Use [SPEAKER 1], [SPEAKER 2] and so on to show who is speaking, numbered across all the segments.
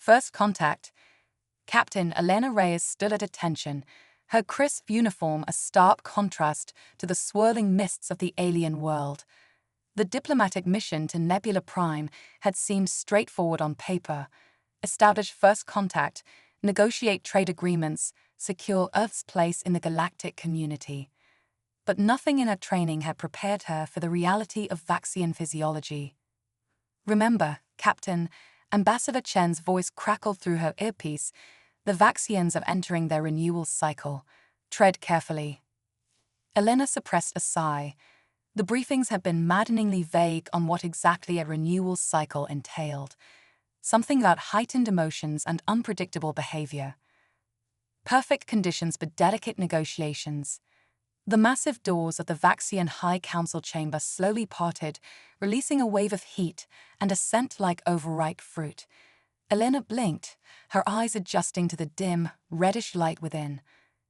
[SPEAKER 1] First contact. Captain Elena Reyes stood at attention, her crisp uniform a stark contrast to the swirling mists of the alien world. The diplomatic mission to Nebula Prime had seemed straightforward on paper. Establish first contact, negotiate trade agreements, secure Earth's place in the galactic community. But nothing in her training had prepared her for the reality of Vaxian physiology. Remember, Captain, Ambassador Chen's voice crackled through her earpiece, the Vaxians are entering their renewal cycle. Tread carefully. Elena suppressed a sigh. The briefings had been maddeningly vague on what exactly a renewal cycle entailed. Something about heightened emotions and unpredictable behavior. Perfect conditions for delicate negotiations. The massive doors of the Vaxian High Council chamber slowly parted, releasing a wave of heat and a scent like overripe fruit. Elena blinked, her eyes adjusting to the dim, reddish light within.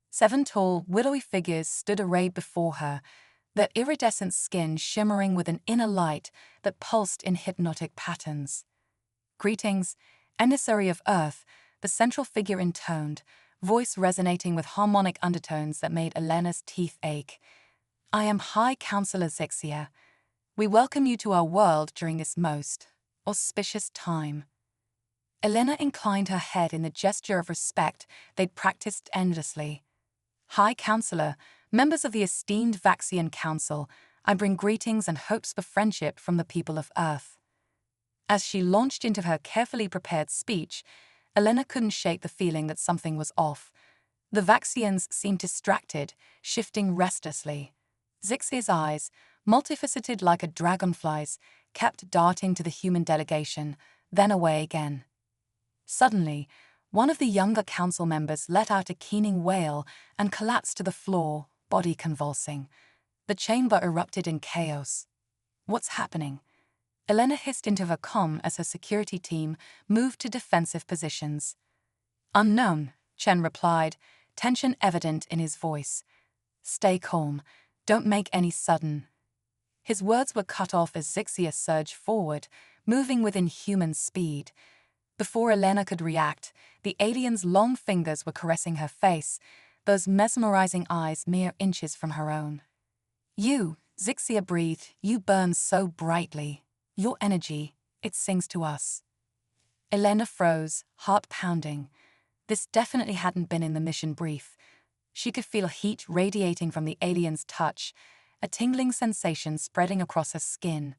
[SPEAKER 1] 7 tall, willowy figures stood arrayed before her, their iridescent skin shimmering with an inner light that pulsed in hypnotic patterns. Greetings, emissary of Earth, the central figure intoned, voice resonating with harmonic undertones that made Elena's teeth ache. I am High Counselor Zixia. We welcome you to our world during this most auspicious time. Elena inclined her head in the gesture of respect they'd practiced endlessly. High Counselor, members of the esteemed Vaxian Council, I bring greetings and hopes for friendship from the people of Earth. As she launched into her carefully prepared speech, Elena couldn't shake the feeling that something was off. The Vaxians seemed distracted, shifting restlessly. Zixia's eyes, multifaceted like a dragonfly's, kept darting to the human delegation, then away again. Suddenly, one of the younger council members let out a keening wail and collapsed to the floor, body convulsing. The chamber erupted in chaos. What's happening? Elena hissed into her comm as her security team moved to defensive positions. Unknown, Chen replied, tension evident in his voice. Stay calm. Don't make any sudden. His words were cut off as Zixia surged forward, moving with inhuman speed. Before Elena could react, the alien's long fingers were caressing her face, those mesmerizing eyes mere inches from her own. You, Zixia breathed, you burn so brightly. Your energy, it sings to us. Elena froze, heart pounding. This definitely hadn't been in the mission brief. She could feel heat radiating from the alien's touch, a tingling sensation spreading across her skin.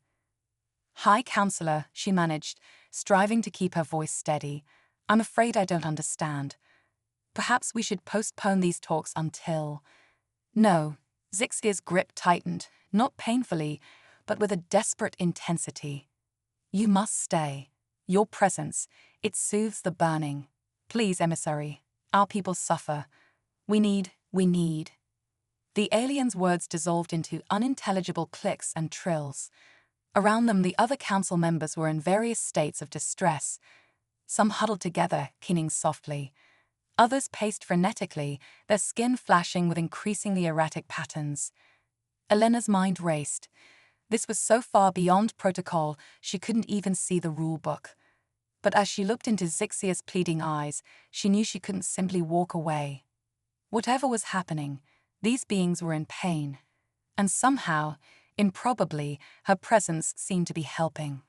[SPEAKER 1] High Counselor, she managed, striving to keep her voice steady. I'm afraid I don't understand. Perhaps we should postpone these talks until... No, Zixia's grip tightened, not painfully, but with a desperate intensity. You must stay. Your presence, it soothes the burning. Please, emissary, our people suffer. We need. The alien's words dissolved into unintelligible clicks and trills. Around them, the other council members were in various states of distress. Some huddled together, keening softly. Others paced frenetically, their skin flashing with increasingly erratic patterns. Elena's mind raced. This was so far beyond protocol, she couldn't even see the rule book. But as she looked into Zixia's pleading eyes, she knew she couldn't simply walk away. Whatever was happening, these beings were in pain. And somehow, improbably, her presence seemed to be helping.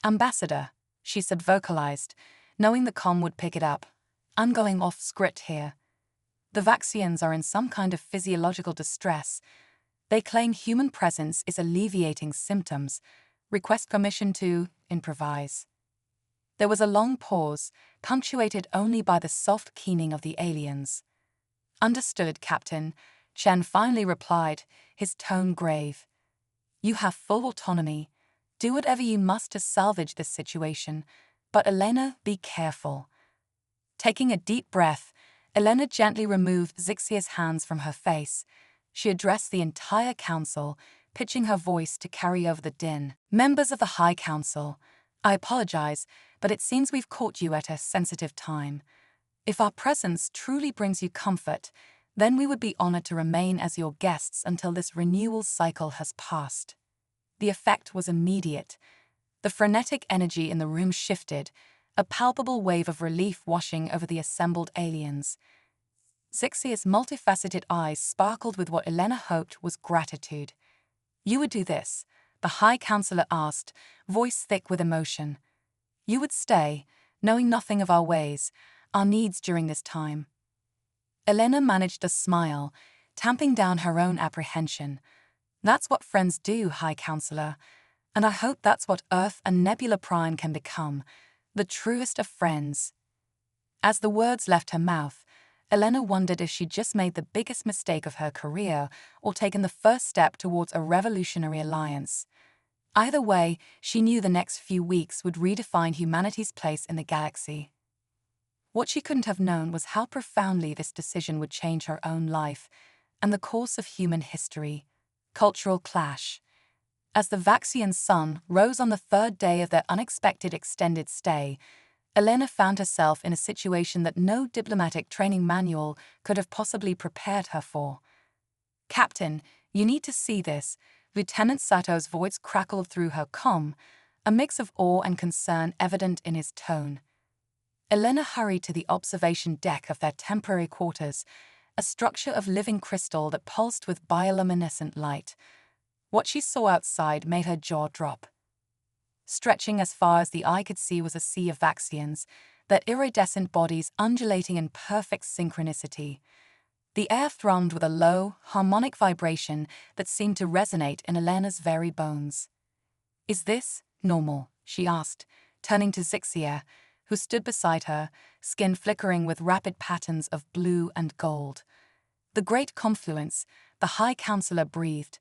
[SPEAKER 1] Ambassador, she said vocalized, knowing the comm would pick it up. I'm going off script here. The Vaxians are in some kind of physiological distress. They claim human presence is alleviating symptoms. Request permission to improvise. There was a long pause, punctuated only by the soft keening of the aliens. Understood, Captain, Chen finally replied, his tone grave. You have full autonomy. Do whatever you must to salvage this situation, but Elena, be careful. Taking a deep breath, Elena gently removed Zixia's hands from her face. She addressed the entire council, pitching her voice to carry over the din. Members of the High Council, I apologize, but it seems we've caught you at a sensitive time. If our presence truly brings you comfort, then we would be honored to remain as your guests until this renewal cycle has passed. The effect was immediate. The frenetic energy in the room shifted, a palpable wave of relief washing over the assembled aliens. Zixia's multifaceted eyes sparkled with what Elena hoped was gratitude. "You would do this?" the High Counselor asked, voice thick with emotion. "You would stay, knowing nothing of our ways, our needs during this time?" Elena managed a smile, tamping down her own apprehension. "That's what friends do, High Counselor, and I hope that's what Earth and Nebula Prime can become, the truest of friends." As the words left her mouth, Elena wondered if she'd just made the biggest mistake of her career or taken the first step towards a revolutionary alliance. Either way, she knew the next few weeks would redefine humanity's place in the galaxy. What she couldn't have known was how profoundly this decision would change her own life and the course of human history. Cultural clash. As the Vaxian sun rose on the third day of their unexpected extended stay, Elena found herself in a situation that no diplomatic training manual could have possibly prepared her for. "Captain, you need to see this," Lieutenant Sato's voice crackled through her comm, a mix of awe and concern evident in his tone. Elena hurried to the observation deck of their temporary quarters, a structure of living crystal that pulsed with bioluminescent light. What she saw outside made her jaw drop. Stretching as far as the eye could see was a sea of Vaxians, their iridescent bodies undulating in perfect synchronicity. The air thrummed with a low, harmonic vibration that seemed to resonate in Elena's very bones. "Is this normal?" she asked, turning to Zixia, who stood beside her, skin flickering with rapid patterns of blue and gold. "The great confluence," the High Counselor breathed,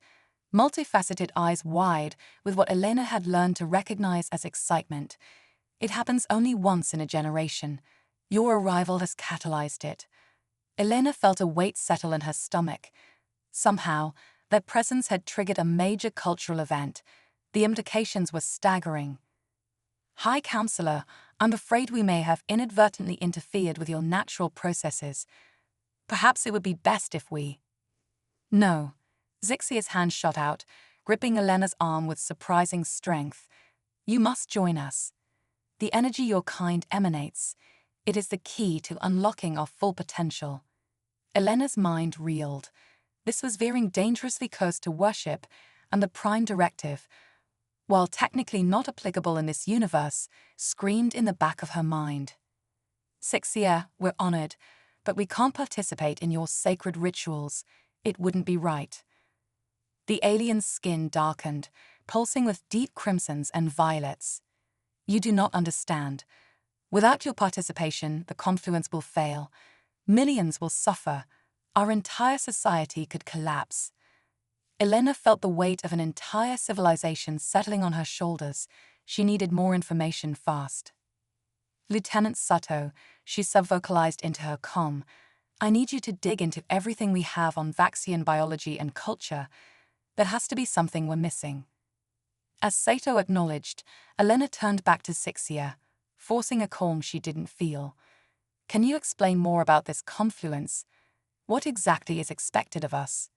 [SPEAKER 1] multifaceted eyes wide with what Elena had learned to recognize as excitement. "It happens only once in a generation. Your arrival has catalyzed it." Elena felt a weight settle in her stomach. Somehow, their presence had triggered a major cultural event. The implications were staggering. "High Counselor, I'm afraid we may have inadvertently interfered with your natural processes. Perhaps it would be best if we—" "No." Zixia's hand shot out, gripping Elena's arm with surprising strength. "You must join us. The energy your kind emanates, it is the key to unlocking our full potential." Elena's mind reeled. This was veering dangerously close to worship, and the Prime Directive, while technically not applicable in this universe, screamed in the back of her mind. "Zixia, we're honored, but we can't participate in your sacred rituals. It wouldn't be right." The alien's skin darkened, pulsing with deep crimsons and violets. "You do not understand. Without your participation, the confluence will fail. Millions will suffer. Our entire society could collapse." Elena felt the weight of an entire civilization settling on her shoulders. She needed more information fast. "Lieutenant Sato," she subvocalized into her comm, "I need you to dig into everything we have on Vaxian biology and culture. There has to be something we're missing." As Sato acknowledged, Elena turned back to Zixia, forcing a calm she didn't feel. "Can you explain more about this confluence? What exactly is expected of us?"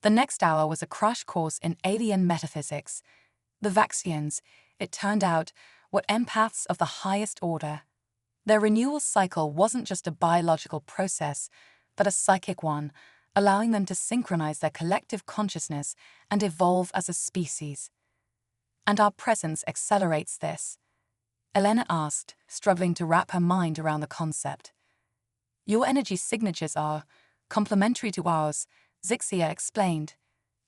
[SPEAKER 1] The next hour was a crash course in alien metaphysics. The Vaxians, it turned out, were empaths of the highest order. Their renewal cycle wasn't just a biological process, but a psychic one, allowing them to synchronize their collective consciousness and evolve as a species. "And our presence accelerates this?" Elena asked, struggling to wrap her mind around the concept. "Your energy signatures are complementary to ours," Zixia explained.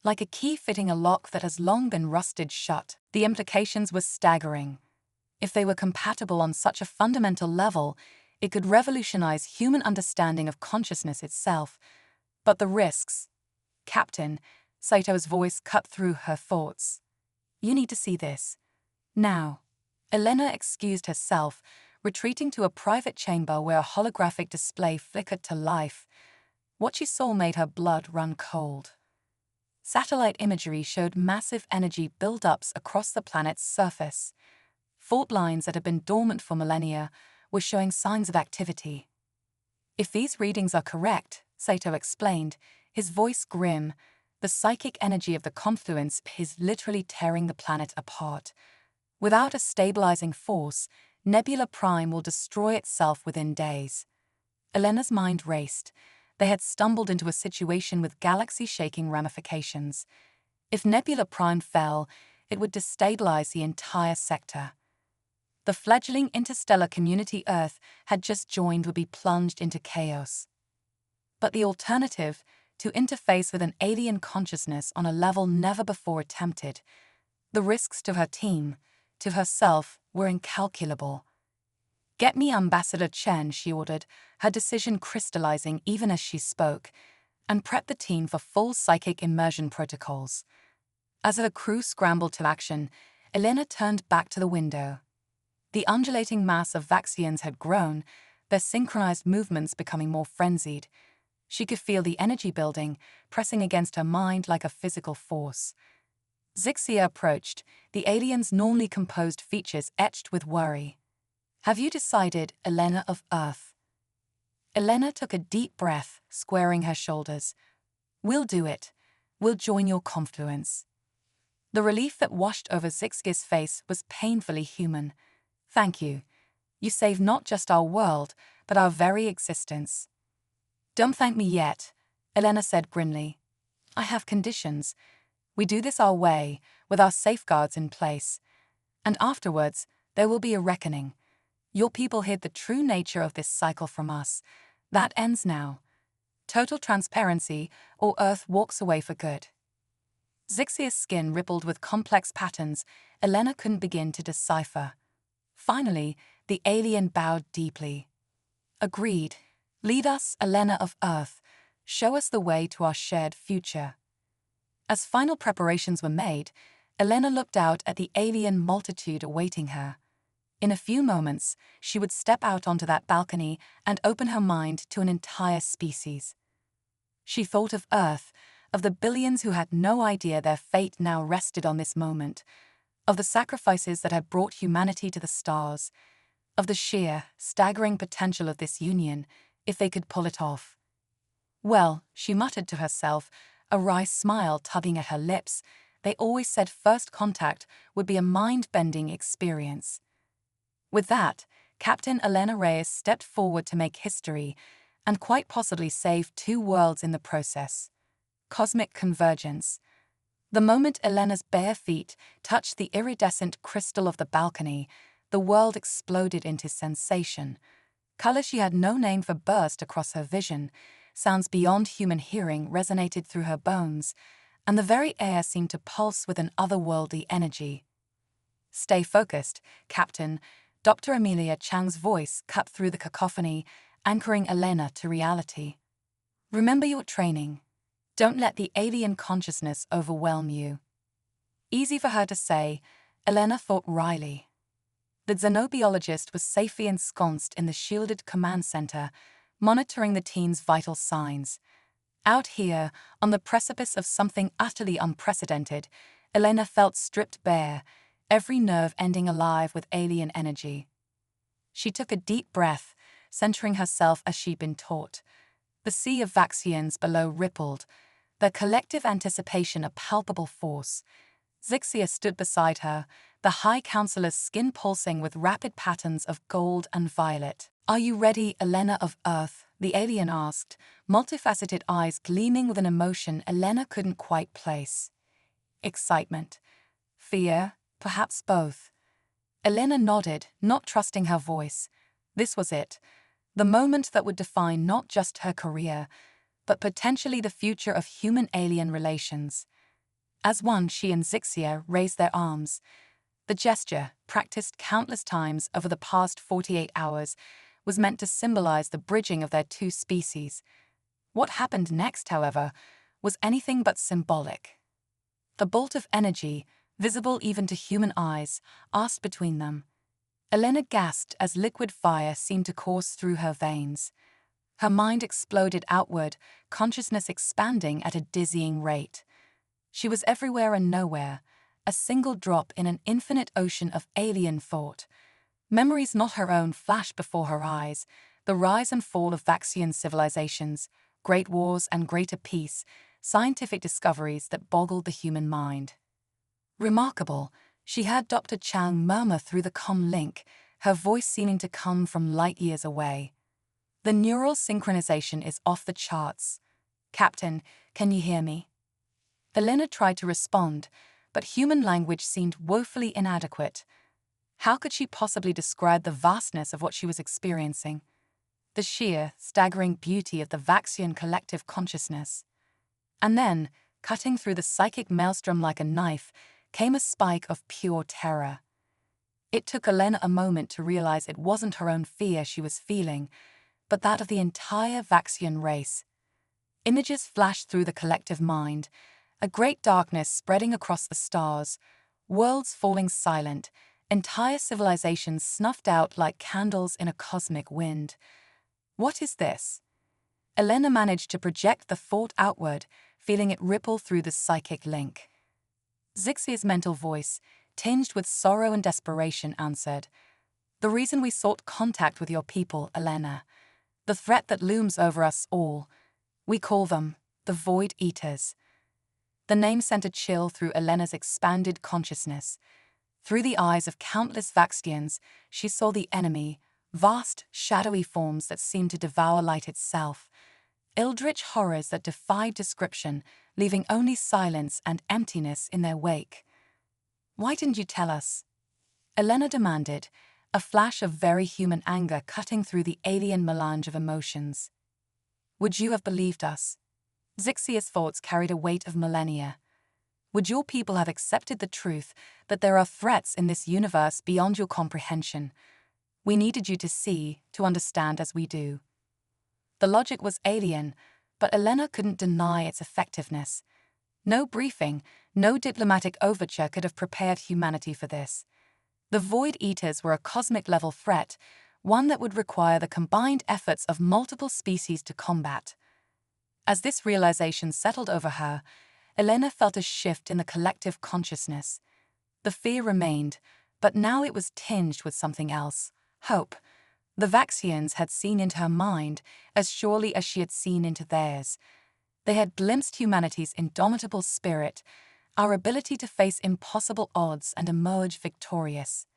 [SPEAKER 1] "Like a key fitting a lock that has long been rusted shut." The implications were staggering. If they were compatible on such a fundamental level, it could revolutionize human understanding of consciousness itself. But the risks— "Captain," Sato's voice cut through her thoughts. "You need to see this. Now." Elena excused herself, retreating to a private chamber where a holographic display flickered to life. What she saw made her blood run cold. Satellite imagery showed massive energy buildups across the planet's surface. Fault lines that had been dormant for millennia were showing signs of activity. "If these readings are correct," Sato explained, his voice grim, "the psychic energy of the confluence is literally tearing the planet apart. Without a stabilizing force, Nebula Prime will destroy itself within days. Elena's mind raced. They had stumbled into a situation with galaxy-shaking ramifications. If Nebula Prime fell, it would destabilize the entire sector. The fledgling interstellar community Earth had just joined would be plunged into chaos. But the alternative, to interface with an alien consciousness on a level never before attempted, the risks to her team, to herself, were incalculable. "Get me Ambassador Chen," she ordered, her decision crystallizing even as she spoke, "and prep the team for full psychic immersion protocols." As her crew scrambled to action, Elena turned back to the window. The undulating mass of Vaxians had grown, their synchronized movements becoming more frenzied. She could feel the energy building, pressing against her mind like a physical force. Zixia approached, the alien's normally composed features etched with worry. "Have you decided, Elena of Earth?" Elena took a deep breath, squaring her shoulders. "We'll do it. We'll join your confluence." The relief that washed over Zixia's face was painfully human. "Thank you. You saved not just our world, but our very existence." "Don't thank me yet," Elena said grimly. "I have conditions. We do this our way, with our safeguards in place. And afterwards, there will be a reckoning. Your people hid the true nature of this cycle from us. That ends now. Total transparency, or Earth walks away for good." Zixia's skin rippled with complex patterns Elena couldn't begin to decipher. Finally, the alien bowed deeply. "Agreed. Lead us, Elena of Earth. Show us the way to our shared future." As final preparations were made, Elena looked out at the alien multitude awaiting her. In a few moments, she would step out onto that balcony and open her mind to an entire species. She thought of Earth, of the billions who had no idea their fate now rested on this moment, of the sacrifices that had brought humanity to the stars, of the sheer, staggering potential of this union, if they could pull it off. "Well," she muttered to herself, a wry smile tugging at her lips, "they always said first contact would be a mind-bending experience." With that, Captain Elena Reyes stepped forward to make history, and quite possibly save 2 worlds in the process. Cosmic convergence. The moment Elena's bare feet touched the iridescent crystal of the balcony, the world exploded into sensation. Color she had no name for burst across her vision, sounds beyond human hearing resonated through her bones, and the very air seemed to pulse with an otherworldly energy. "Stay focused, Captain," Dr. Amelia Chang's voice cut through the cacophony, anchoring Elena to reality. "Remember your training. Don't let the alien consciousness overwhelm you." Easy for her to say, Elena thought wryly. The xenobiologist was safely ensconced in the shielded command center, monitoring the team's vital signs. Out here, on the precipice of something utterly unprecedented, Elena felt stripped bare, every nerve ending alive with alien energy. She took a deep breath, centering herself as she'd been taught. The sea of Vaxians below rippled, their collective anticipation a palpable force. Zixia stood beside her, the High Counselor's skin pulsing with rapid patterns of gold and violet. "Are you ready, Elena of Earth?" the alien asked, multifaceted eyes gleaming with an emotion Elena couldn't quite place. Excitement. Fear, perhaps both. Elena nodded, not trusting her voice. This was it, the moment that would define not just her career, but potentially the future of human-alien relations. As one, she and Zixia raised their arms. The gesture, practiced countless times over the past 48 hours, was meant to symbolize the bridging of their 2 species. What happened next, however, was anything but symbolic. The bolt of energy, visible even to human eyes, asked between them. Elena gasped as liquid fire seemed to course through her veins. Her mind exploded outward, consciousness expanding at a dizzying rate. She was everywhere and nowhere, a single drop in an infinite ocean of alien thought. Memories not her own flashed before her eyes, the rise and fall of Vaxian civilizations, great wars and greater peace, scientific discoveries that boggled the human mind. "Remarkable," she heard Dr. Chang murmur through the comm link, her voice seeming to come from light years away. The neural synchronization is off the charts. Captain, can you hear me? Elena tried to respond, but human language seemed woefully inadequate. How could she possibly describe the vastness of what she was experiencing? The sheer, staggering beauty of the Vaxian collective consciousness. And then, cutting through the psychic maelstrom like a knife, came a spike of pure terror. It took Elena a moment to realize it wasn't her own fear she was feeling, but that of the entire Vaxian race. Images flashed through the collective mind, a great darkness spreading across the stars, worlds falling silent, entire civilizations snuffed out like candles in a cosmic wind. What is this? Elena managed to project the thought outward, feeling it ripple through the psychic link. Zixia's mental voice, tinged with sorrow and desperation, answered, "The reason we sought contact with your people, Elena. The threat that looms over us all. We call them the Void Eaters." The name sent a chill through Elena's expanded consciousness. Through the eyes of countless Vaxians, she saw the enemy, vast, shadowy forms that seemed to devour light itself. Eldritch horrors that defied description, leaving only silence and emptiness in their wake. "Why didn't you tell us?" Elena demanded, a flash of very human anger cutting through the alien melange of emotions. "Would you have believed us?" Zixia's thoughts carried a weight of millennia. "Would your people have accepted the truth that there are threats in this universe beyond your comprehension? We needed you to see, to understand as we do." The logic was alien, but Elena couldn't deny its effectiveness. No briefing, no diplomatic overture could have prepared humanity for this. The Void Eaters were a cosmic-level threat, one that would require the combined efforts of multiple species to combat. As this realization settled over her, Elena felt a shift in the collective consciousness. The fear remained, but now it was tinged with something else: hope. The Vaxians had seen into her mind as surely as she had seen into theirs. They had glimpsed humanity's indomitable spirit, our ability to face impossible odds and emerge victorious.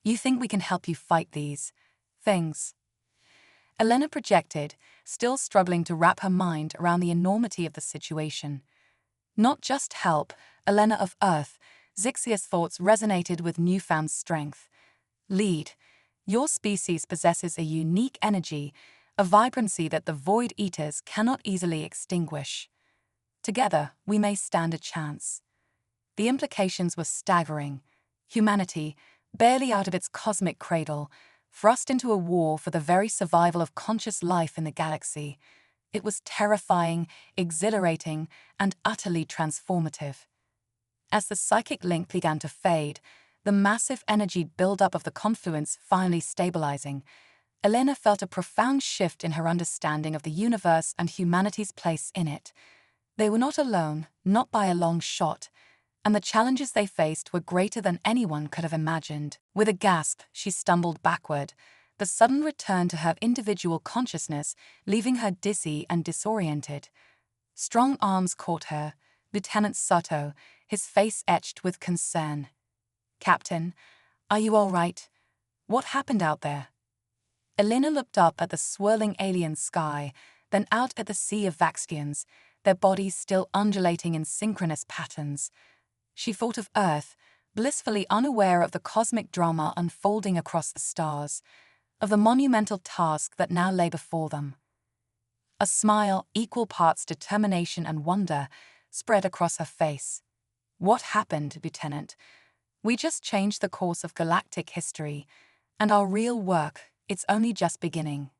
[SPEAKER 1] "You think we can help you fight these things?" Elena projected, still struggling to wrap her mind around the enormity of the situation. "Not just help, Elena of Earth," Zixia's thoughts resonated with newfound strength. "Lead. Your species possesses a unique energy, a vibrancy that the Void Eaters cannot easily extinguish. Together, we may stand a chance." The implications were staggering. Humanity, barely out of its cosmic cradle, thrust into a war for the very survival of conscious life in the galaxy. It was terrifying, exhilarating, and utterly transformative. As the psychic link began to fade, the massive energy buildup of the confluence finally stabilizing, Elena felt a profound shift in her understanding of the universe and humanity's place in it. They were not alone, not by a long shot, and the challenges they faced were greater than anyone could have imagined. With a gasp, she stumbled backward, the sudden return to her individual consciousness leaving her dizzy and disoriented. Strong arms caught her, Lieutenant Sato, his face etched with concern. "Captain, are you all right? What happened out there?" Elena looked up at the swirling alien sky, then out at the sea of Vaxians, their bodies still undulating in synchronous patterns. She thought of Earth, blissfully unaware of the cosmic drama unfolding across the stars, of the monumental task that now lay before them. A smile, equal parts determination and wonder, spread across her face. "What happened, Lieutenant? We just changed the course of galactic history, and our real work, it's only just beginning."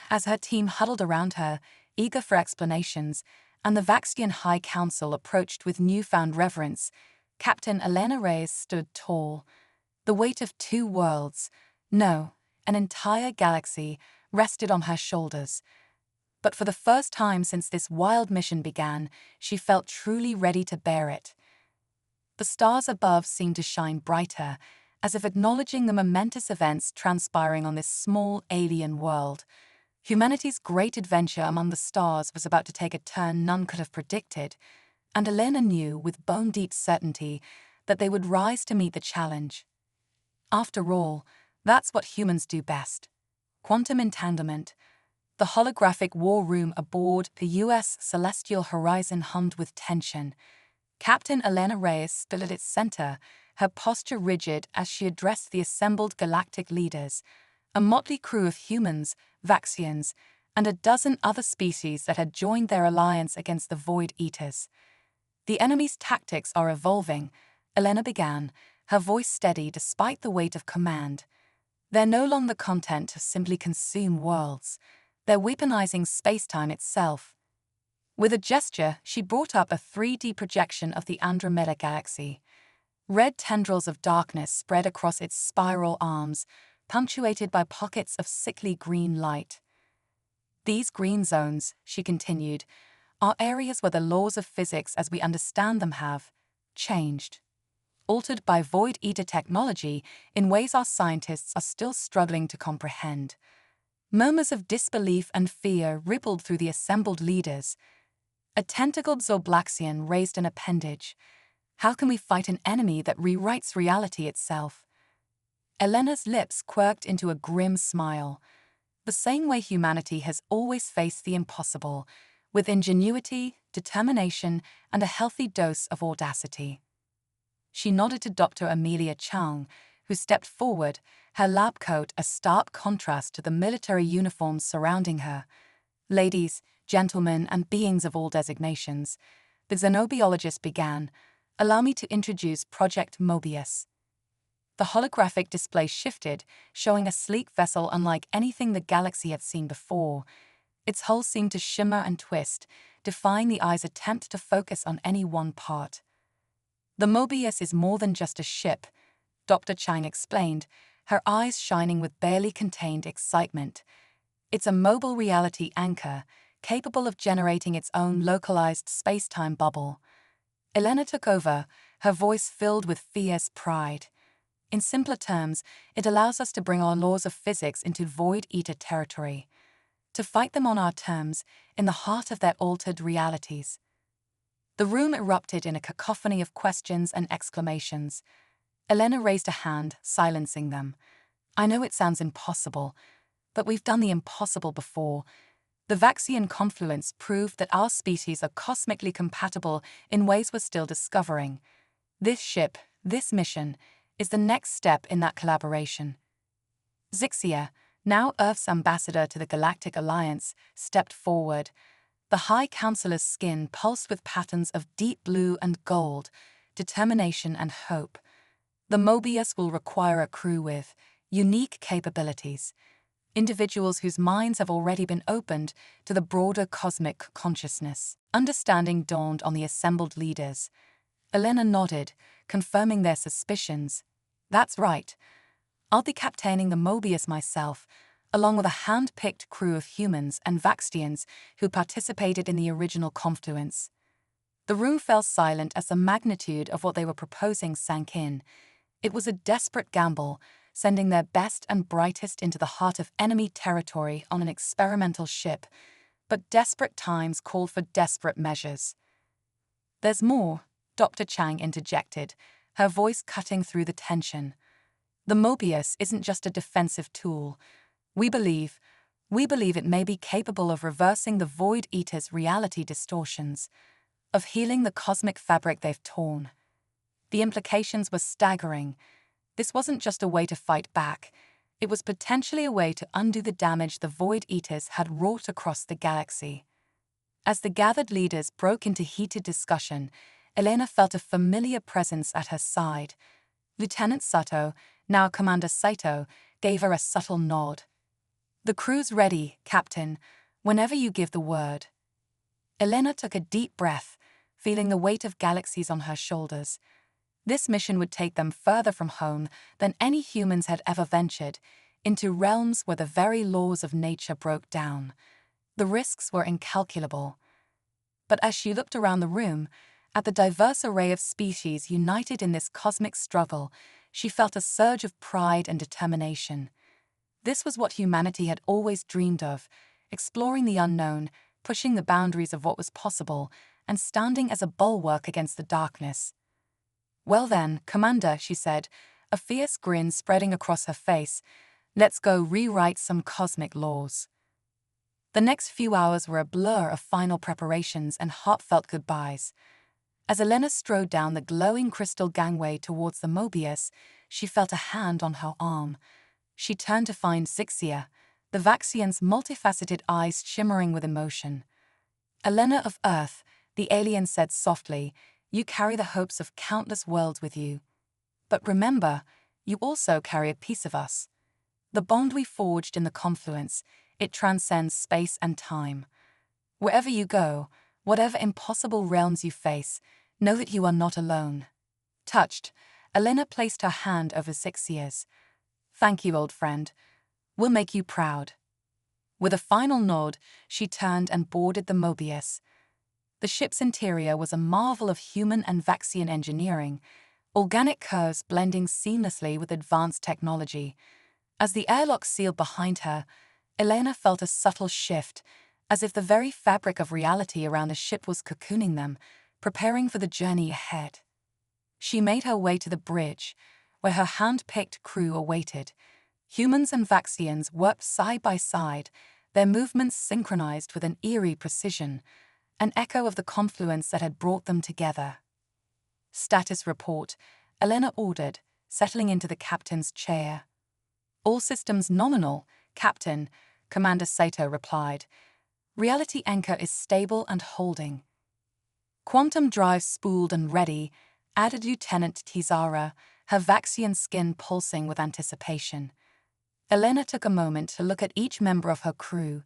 [SPEAKER 1] As her team huddled around her, eager for explanations, and the Vaxian High Council approached with newfound reverence, Captain Elena Reyes stood tall. The weight of 2 worlds, no, an entire galaxy, rested on her shoulders. But for the first time since this wild mission began, she felt truly ready to bear it. The stars above seemed to shine brighter, as if acknowledging the momentous events transpiring on this small alien world. Humanity's great adventure among the stars was about to take a turn none could have predicted, and Elena knew with bone-deep certainty that they would rise to meet the challenge. After all, That's what humans do best. Quantum entanglement. The holographic war room aboard the U.S. Celestial Horizon hummed with tension. Captain Elena Reyes stood at its center, her posture rigid as she addressed the assembled galactic leaders, a motley crew of humans, Vaxians, and a dozen other species that had joined their alliance against the Void Eaters. The enemy's tactics are evolving, Elena began, her voice steady despite the weight of command. They're no longer content to simply consume worlds. They're weaponizing space-time itself. With a gesture, she brought up a 3D projection of the Andromeda Galaxy. Red tendrils of darkness spread across its spiral arms, punctuated by pockets of sickly green light. These green zones, she continued, are areas where the laws of physics as we understand them have changed, altered by Void Eater technology in ways our scientists are still struggling to comprehend. Murmurs of disbelief and fear rippled through the assembled leaders. A tentacled Zorblaxian raised an appendage. How can we fight an enemy that rewrites reality itself? Elena's lips quirked into a grim smile. The same way humanity has always faced the impossible, with ingenuity, determination, and a healthy dose of audacity. She nodded to Dr. Amelia Chang, who stepped forward, her lab coat a stark contrast to the military uniforms surrounding her. Ladies, gentlemen, and beings of all designations, the xenobiologist began, allow me to introduce Project Mobius. The holographic display shifted, showing a sleek vessel unlike anything the galaxy had seen before. Its hull seemed to shimmer and twist, defying the eye's attempt to focus on any one part. The Mobius is more than just a ship, Dr. Chang explained, her eyes shining with barely contained excitement. It's a mobile reality anchor, capable of generating its own localized space-time bubble. Elena took over, her voice filled with fierce pride. In simpler terms, it allows us to bring our laws of physics into Void Eater territory, to fight them on our terms, in the heart of their altered realities. The room erupted in a cacophony of questions and exclamations. Elena raised a hand, silencing them. I know it sounds impossible, but we've done the impossible before. The Vaxian confluence proved that our species are cosmically compatible in ways we're still discovering. This ship, this mission, is the next step in that collaboration. Zixia, now Earth's ambassador to the Galactic Alliance, stepped forward. The High Counselor's skin pulsed with patterns of deep blue and gold, determination and hope. The Mobius will require a crew with unique capabilities, individuals whose minds have already been opened to the broader cosmic consciousness. Understanding dawned on the assembled leaders. Elena nodded, confirming their suspicions. That's right. I'll be captaining the Mobius myself, along with a hand-picked crew of humans and Vaxians who participated in the original confluence. The room fell silent as the magnitude of what they were proposing sank in. It was a desperate gamble, sending their best and brightest into the heart of enemy territory on an experimental ship, but desperate times called for desperate measures. There's more, Dr. Chang interjected, her voice cutting through the tension. The Mobius isn't just a defensive tool. We believe it may be capable of reversing the Void Eater's reality distortions, of healing the cosmic fabric they've torn. The implications were staggering. This wasn't just a way to fight back. It was potentially a way to undo the damage the Void Eaters had wrought across the galaxy. As the gathered leaders broke into heated discussion, Elena felt a familiar presence at her side. Lieutenant Sato, now Commander Saito, gave her a subtle nod. The crew's ready, Captain, whenever you give the word. Elena took a deep breath, feeling the weight of galaxies on her shoulders. This mission would take them further from home than any humans had ever ventured, into realms where the very laws of nature broke down. The risks were incalculable. But as she looked around the room, at the diverse array of species united in this cosmic struggle, she felt a surge of pride and determination. This was what humanity had always dreamed of, exploring the unknown, pushing the boundaries of what was possible, and standing as a bulwark against the darkness. Well then, Commander, she said, a fierce grin spreading across her face. Let's go rewrite some cosmic laws. The next few hours were a blur of final preparations and heartfelt goodbyes. As Elena strode down the glowing crystal gangway towards the Mobius, she felt a hand on her arm. She turned to find Zixia, the Vaxian's multifaceted eyes shimmering with emotion. "Elena of Earth," the alien said softly, "you carry the hopes of countless worlds with you. But remember, you also carry a piece of us. The bond we forged in the confluence, it transcends space and time. Wherever you go, whatever impossible realms you face, know that you are not alone." Touched, Elena placed her hand over Zixia's. "Thank you, old friend. We'll make you proud." With a final nod, she turned and boarded the Mobius. The ship's interior was a marvel of human and Vaxian engineering, organic curves blending seamlessly with advanced technology. As the airlock sealed behind her, Elena felt a subtle shift, as if the very fabric of reality around the ship was cocooning them, preparing for the journey ahead. She made her way to the bridge, where her hand-picked crew awaited. Humans and Vaxians worked side by side, their movements synchronized with an eerie precision, an echo of the confluence that had brought them together. "Status report," Elena ordered, settling into the captain's chair. "All systems nominal, Captain," Commander Sato replied. "Reality anchor is stable and holding." "Quantum drive spooled and ready," added Lieutenant Tizara, her Vaxian skin pulsing with anticipation. Elena took a moment to look at each member of her crew.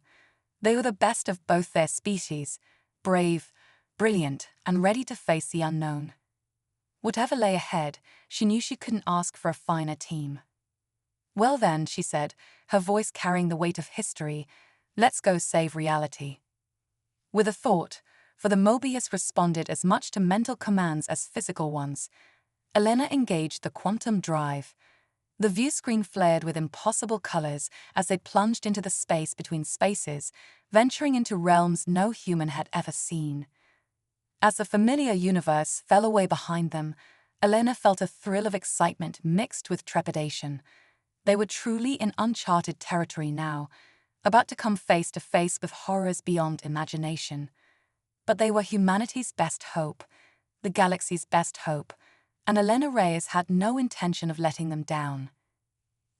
[SPEAKER 1] They were the best of both their species, brave, brilliant, and ready to face the unknown. Whatever lay ahead, she knew she couldn't ask for a finer team. "Well then," she said, her voice carrying the weight of history, "let's go save reality." With a thought, for the Mobius responded as much to mental commands as physical ones, Elena engaged the quantum drive. The view screen flared with impossible colors as they plunged into the space between spaces, venturing into realms no human had ever seen. As the familiar universe fell away behind them, Elena felt a thrill of excitement mixed with trepidation. They were truly in uncharted territory now, about to come face to face with horrors beyond imagination. But they were humanity's best hope, the galaxy's best hope, and Elena Reyes had no intention of letting them down.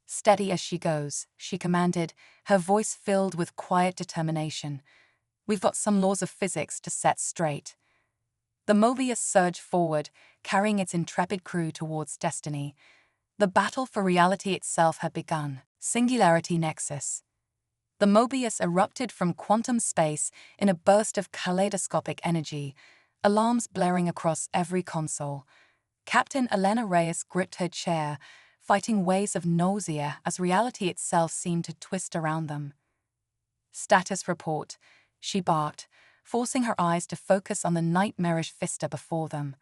[SPEAKER 1] "Steady as she goes," she commanded, her voice filled with quiet determination. "We've got some laws of physics to set straight." The Mobius surged forward, carrying its intrepid crew towards destiny. The battle for reality itself had begun. Singularity Nexus. The Mobius erupted from quantum space in a burst of kaleidoscopic energy, alarms blaring across every console. Captain Elena Reyes gripped her chair, fighting waves of nausea as reality itself seemed to twist around them. "Status report," she barked, forcing her eyes to focus on the nightmarish vista before them.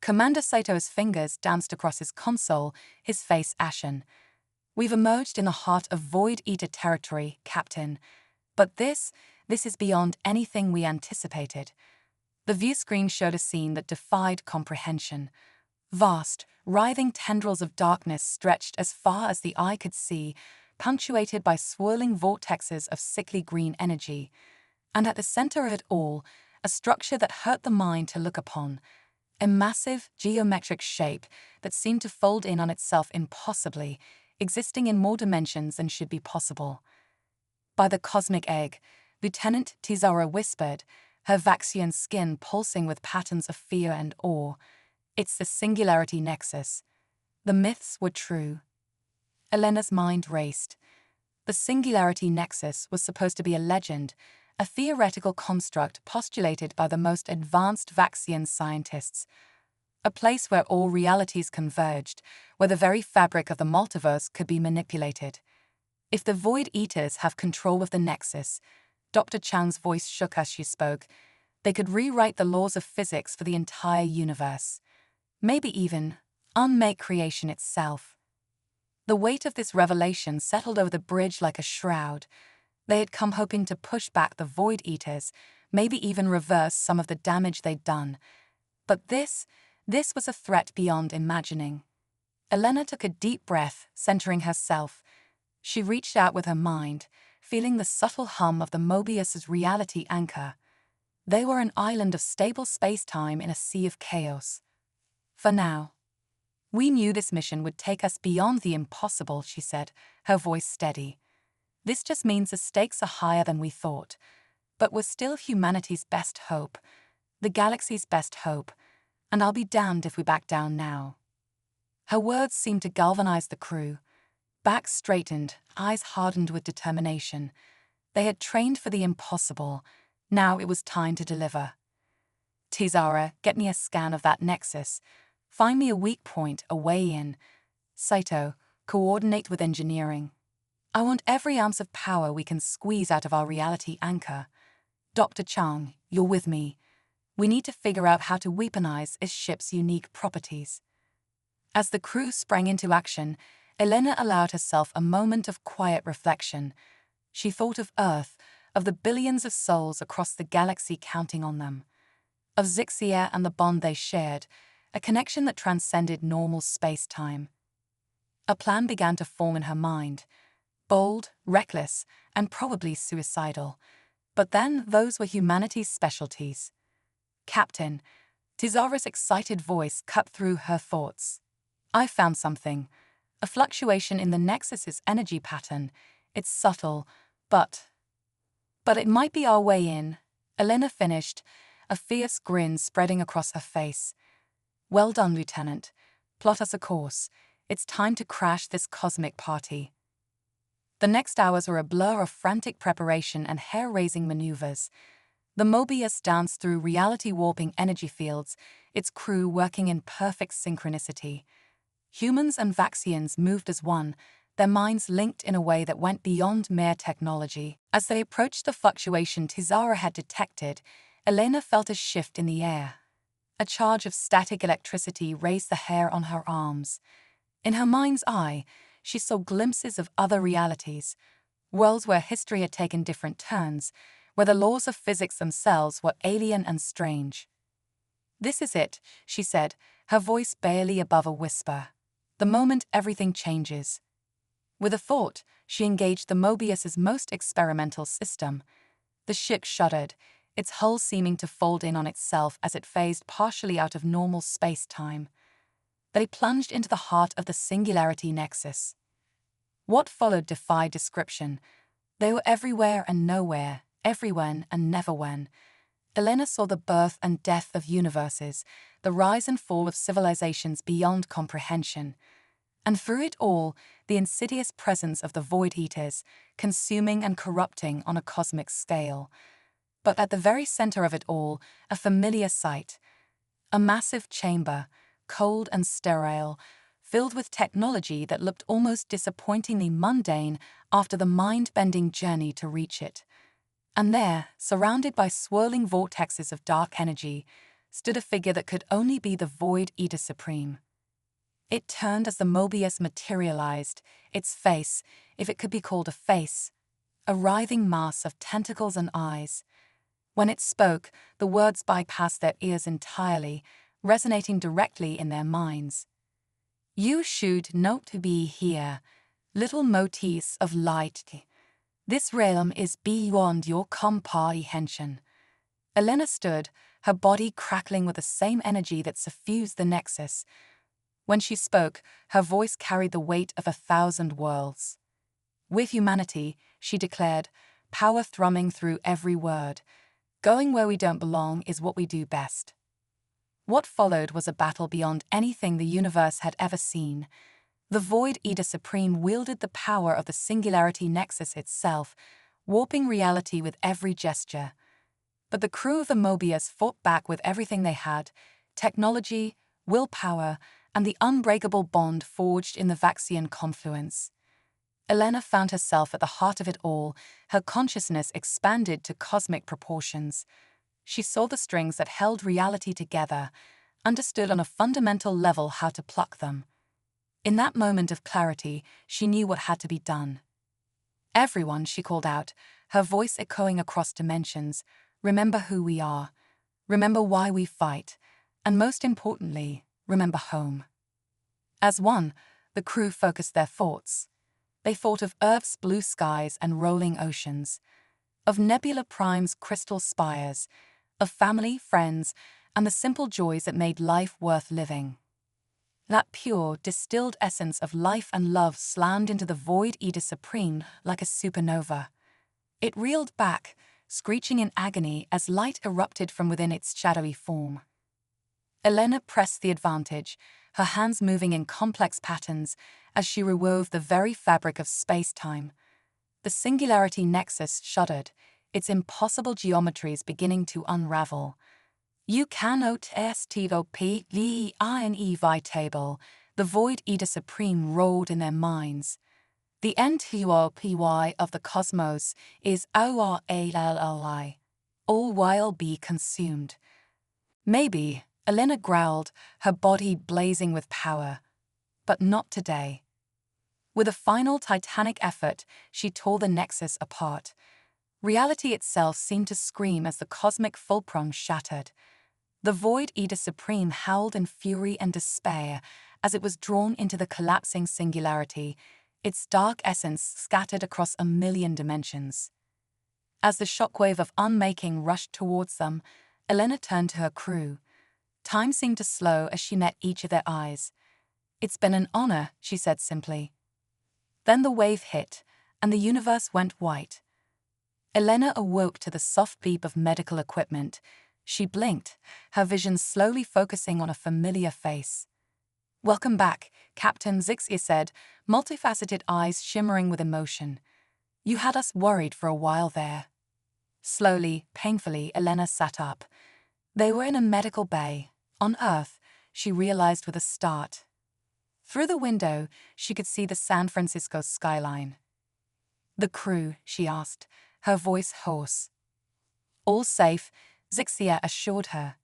[SPEAKER 1] Commander Sato's fingers danced across his console, his face ashen. "We've emerged in the heart of Void Eater territory, Captain. But this is beyond anything we anticipated." The view screen showed a scene that defied comprehension. Vast, writhing tendrils of darkness stretched as far as the eye could see, punctuated by swirling vortexes of sickly green energy. And at the center of it all, a structure that hurt the mind to look upon. A massive, geometric shape that seemed to fold in on itself impossibly, existing in more dimensions than should be possible. "By the cosmic egg," Lieutenant Tizara whispered, her Vaxian skin pulsing with patterns of fear and awe. "It's the Singularity Nexus. The myths were true." Elena's mind raced. The Singularity Nexus was supposed to be a legend, a theoretical construct postulated by the most advanced Vaxian scientists. A place where all realities converged, where the very fabric of the multiverse could be manipulated. If the Void Eaters have control of the Nexus, Dr. Chang's voice shook as she spoke, they could rewrite the laws of physics for the entire universe. Maybe even unmake creation itself. The weight of this revelation settled over the bridge like a shroud. They had come hoping to push back the Void Eaters, maybe even reverse some of the damage they'd done. But this was a threat beyond imagining. Elena took a deep breath, centering herself. She reached out with her mind, feeling the subtle hum of the Mobius's reality anchor. They were an island of stable space-time in a sea of chaos. For now. We knew this mission would take us beyond the impossible, she said, her voice steady. This just means the stakes are higher than we thought. But we're still humanity's best hope, the galaxy's best hope, and I'll be damned if we back down now. Her words seemed to galvanize the crew. Backs straightened, eyes hardened with determination. They had trained for the impossible. Now it was time to deliver. Tizara, get me a scan of that nexus. Find me a weak point, a way in. Saito, coordinate with engineering. I want every ounce of power we can squeeze out of our reality anchor. Dr. Chang, you're with me. We need to figure out how to weaponize this ship's unique properties. As the crew sprang into action, Elena allowed herself a moment of quiet reflection. She thought of Earth, of the billions of souls across the galaxy counting on them, of Zixia and the bond they shared, a connection that transcended normal space-time. A plan began to form in her mind, bold, reckless, and probably suicidal. But then those were humanity's specialties. Captain, Tizara's excited voice cut through her thoughts. I found something. A fluctuation in the Nexus's energy pattern. It's subtle, but it might be our way in. Elena finished, a fierce grin spreading across her face. Well done, Lieutenant. Plot us a course. It's time to crash this cosmic party. The next hours were a blur of frantic preparation and hair-raising maneuvers. The Mobius danced through reality-warping energy fields, its crew working in perfect synchronicity. Humans and Vaxians moved as one, their minds linked in a way that went beyond mere technology. As they approached the fluctuation Tizara had detected, Elena felt a shift in the air. A charge of static electricity raised the hair on her arms. In her mind's eye, she saw glimpses of other realities, worlds where history had taken different turns, where the laws of physics themselves were alien and strange. This is it, she said, her voice barely above a whisper. The moment everything changes. With a thought, she engaged the Mobius's most experimental system. The ship shuddered, its hull seeming to fold in on itself as it phased partially out of normal space-time. They plunged into the heart of the singularity nexus. What followed defied description. They were everywhere and nowhere, everywhen and neverwhen. Elena saw the birth and death of universes, the rise and fall of civilizations beyond comprehension. And through it all, the insidious presence of the Void Eaters, consuming and corrupting on a cosmic scale. But at the very center of it all, a familiar sight. A massive chamber, cold and sterile, filled with technology that looked almost disappointingly mundane after the mind-bending journey to reach it. And there, surrounded by swirling vortexes of dark energy, stood a figure that could only be the Void Eater Supreme. It turned as the Mobius materialized, its face, if it could be called a face, a writhing mass of tentacles and eyes. When it spoke, the words bypassed their ears entirely, resonating directly in their minds. You should not be here, little motes of light. This realm is beyond your comprehension. Elena stood, her body crackling with the same energy that suffused the nexus. When she spoke, her voice carried the weight of 1,000 worlds. With humanity, she declared, power thrumming through every word. Going where we don't belong is what we do best. What followed was a battle beyond anything the universe had ever seen. The Void Eater Supreme wielded the power of the Singularity Nexus itself, warping reality with every gesture. But the crew of the Mobius fought back with everything they had: technology, willpower, and the unbreakable bond forged in the Vaxian confluence. Elena found herself at the heart of it all, her consciousness expanded to cosmic proportions. She saw the strings that held reality together, understood on a fundamental level how to pluck them. In that moment of clarity, she knew what had to be done. Everyone, she called out, her voice echoing across dimensions, remember who we are, remember why we fight, and most importantly, remember home. As one, the crew focused their thoughts. They thought of Earth's blue skies and rolling oceans, of Nebula Prime's crystal spires, of family, friends, and the simple joys that made life worth living. That pure, distilled essence of life and love slammed into the void Ida Supreme like a supernova. It reeled back, screeching in agony as light erupted from within its shadowy form. Elena pressed the advantage, her hands moving in complex patterns as she rewove the very fabric of space-time. The singularity nexus shuddered, its impossible geometries beginning to unravel. You cannot stop the INEV table, the void Ida Supreme rolled in their minds. The entropy of the cosmos is ORALLI, all while be consumed. Maybe, Elena growled, her body blazing with power. But not today. With a final titanic effort, she tore the nexus apart. Reality itself seemed to scream as the cosmic fulcrum shattered. The void Ida Supreme howled in fury and despair as it was drawn into the collapsing singularity, its dark essence scattered across a million dimensions. As the shockwave of unmaking rushed towards them, Elena turned to her crew. Time seemed to slow as she met each of their eyes. "It's been an honor," she said simply. Then the wave hit, and the universe went white. Elena awoke to the soft beep of medical equipment. She blinked, her vision slowly focusing on a familiar face. "Welcome back," Captain Zixia said, multifaceted eyes shimmering with emotion. "You had us worried for a while there." Slowly, painfully, Elena sat up. They were in a medical bay, on Earth, she realized with a start. Through the window, she could see the San Francisco skyline. "The crew?" she asked, her voice hoarse. "All safe," Zixia assured her.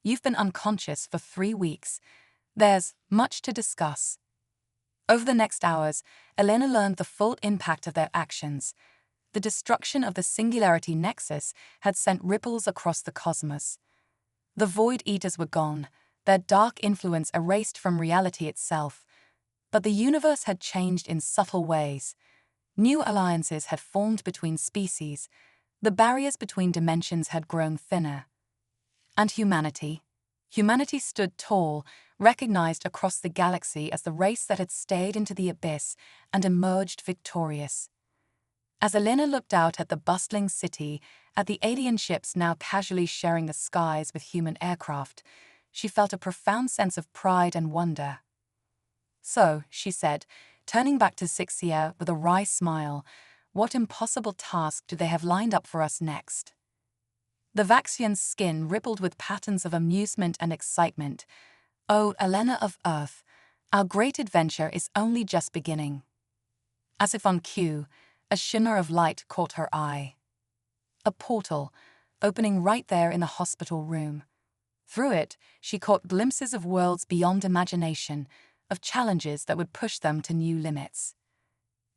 [SPEAKER 1] "You've been unconscious for 3 weeks. There's much to discuss." Over the next hours, Elena learned the full impact of their actions. The destruction of the singularity nexus had sent ripples across the cosmos. The void eaters were gone, their dark influence erased from reality itself. But the universe had changed in subtle ways. New alliances had formed between species. The barriers between dimensions had grown thinner. And humanity? Humanity stood tall, recognized across the galaxy as the race that had stayed into the abyss and emerged victorious. As Elena looked out at the bustling city, at the alien ships now casually sharing the skies with human aircraft, she felt a profound sense of pride and wonder. "So," she said, turning back to Zixia with a wry smile, "what impossible task do they have lined up for us next?" The Vaxian's skin rippled with patterns of amusement and excitement. "Oh, Elena of Earth, our great adventure is only just beginning." As if on cue, a shimmer of light caught her eye. A portal, opening right there in the hospital room. Through it, she caught glimpses of worlds beyond imagination, of challenges that would push them to new limits.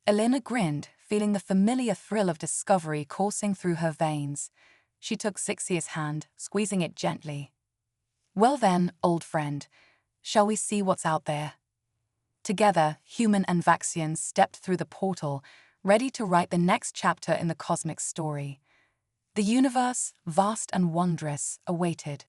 [SPEAKER 1] Elena grinned, feeling the familiar thrill of discovery coursing through her veins. She took Zixia's hand, squeezing it gently. "Well then, old friend, shall we see what's out there?" Together, human and Vaxian stepped through the portal, ready to write the next chapter in the cosmic story. The universe, vast and wondrous, awaited.